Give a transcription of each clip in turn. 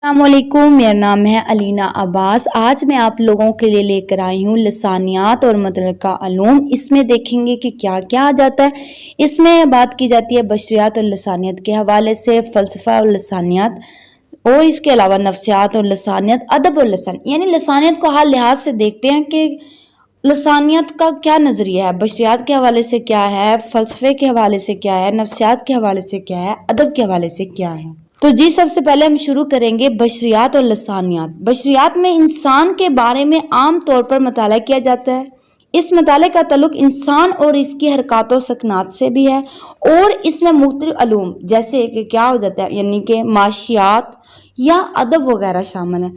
السلام علیکم، میرا نام ہے علینا عباس۔ آج میں آپ لوگوں کے لیے لے کر آئی ہوں لسانیات اور متعلقہ علوم۔ اس میں دیکھیں گے کہ کیا کیا آ جاتا ہے۔ اس میں بات کی جاتی ہے بشریات اور لسانیات کے حوالے سے، فلسفہ اور لسانیات، اور اس کے علاوہ نفسیات اور لسانیات، ادب اور لسانیات، یعنی لسانیات کو ہر لحاظ سے دیکھتے ہیں کہ لسانیات کا کیا نظریہ ہے، بشریات کے حوالے سے کیا ہے، فلسفے کے حوالے سے کیا ہے، نفسیات کے حوالے سے کیا ہے، ادب کے حوالے سے کیا ہے۔ تو سب سے پہلے ہم شروع کریں گے بشریات اور لسانیات۔ بشریات میں انسان کے بارے میں عام طور پر مطالعہ کیا جاتا ہے۔ اس مطالعے کا تعلق انسان اور اس کی حرکات و سکنات سے بھی ہے، اور اس میں مختلف علوم جیسے کہ کیا ہو جاتا ہے، یعنی کہ معاشیات یا ادب وغیرہ شامل ہے۔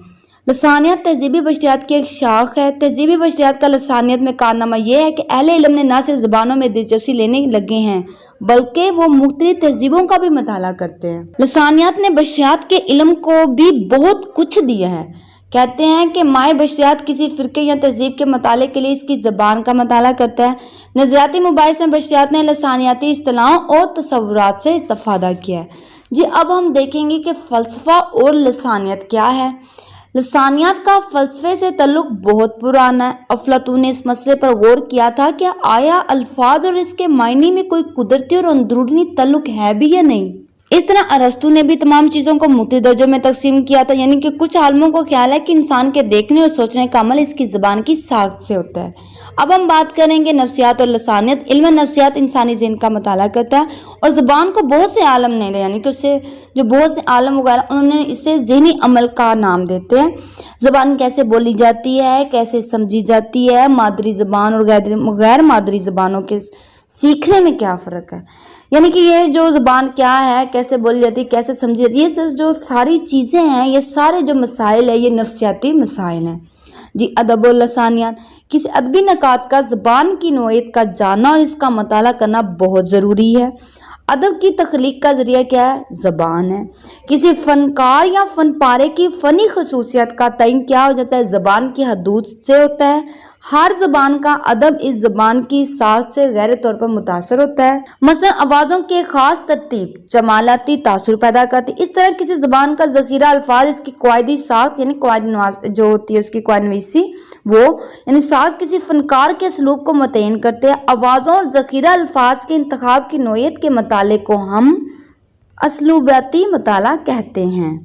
لسانیات تہذیبی بشریات کی ایک شاخ ہے۔ تہذیبی بشریات کا لسانیات میں کارنامہ یہ ہے کہ اہل علم نے نہ صرف زبانوں میں دلچسپی لینے لگے ہیں بلکہ وہ مختلف تہذیبوں کا بھی مطالعہ کرتے ہیں۔ لسانیات نے بشریات کے علم کو بھی بہت کچھ دیا ہے۔ کہتے ہیں کہ ماہر بشریات کسی فرقے یا تہذیب کے مطالعے کے لیے اس کی زبان کا مطالعہ کرتا ہے۔ نظریاتی مباحث میں بشریات نے لسانیاتی اصطلاحوں اور تصورات سے استفادہ کیا ہے۔ اب ہم دیکھیں گے کہ فلسفہ اور لسانیات کیا ہے۔ لسانیات کا فلسفے سے تعلق بہت پرانا ہے۔ افلاطون نے اس مسئلے پر غور کیا تھا کہ آیا الفاظ اور اس کے معنی میں کوئی قدرتی اور اندرونی تعلق ہے بھی یا نہیں۔ اس طرح ارسطو نے بھی تمام چیزوں کو مختلف درجوں میں تقسیم کیا تھا، یعنی کہ کچھ عالموں کو خیال ہے کہ انسان کے دیکھنے اور سوچنے کا عمل اس کی زبان کی ساخت سے ہوتا ہے۔ اب ہم بات کریں گے نفسیات اور لسانیات۔ علم نفسیات انسانی ذہن کا مطالعہ کرتا ہے، اور زبان کو بہت سے عالم نے، یعنی کہ اسے جو بہت سے عالم وغیرہ، انہوں نے اسے ذہنی عمل کا نام دیتے ہیں۔ زبان کیسے بولی جاتی ہے، کیسے سمجھی جاتی ہے، مادری زبان اور غیر مادری زبانوں کے سیکھنے میں کیا فرق ہے، یعنی کہ یہ جو زبان کیا ہے، کیسے بولی جاتی ہے، کیسے سمجھی جاتی ہے، یہ جو ساری چیزیں ہیں، یہ سارے جو مسائل ہیں، یہ نفسیاتی مسائل ہیں۔ ادب و لسانیات، کسی ادبی نکات کا زبان کی نوعیت کا جاننا اور اس کا مطالعہ کرنا بہت ضروری ہے۔ ادب کی تخلیق کا ذریعہ کیا ہے؟ زبان ہے۔ کسی فنکار یا فن پارے کی فنی خصوصیت کا تعین کیا ہو جاتا ہے؟ زبان کی حدود سے ہوتا ہے۔ ہر زبان کا ادب اس زبان کی ساخت سے غیر طور پر متاثر ہوتا ہے۔ مثلا آوازوں کی خاص ترتیب جمالاتی تاثر پیدا کرتی ہے۔ اس طرح کسی زبان کا ذخیرہ الفاظ، اس کی قواعدی ساخت، یعنی قواعد جو ہوتی ہے اس کی قواعد نویسی، وہ یعنی ساخت کسی فنکار کے اسلوب کو متعین کرتے ہیں۔ آوازوں اور ذخیرہ الفاظ کے انتخاب کی نوعیت کے مطالعے کو ہم اسلوبیاتی مطالعہ کہتے ہیں۔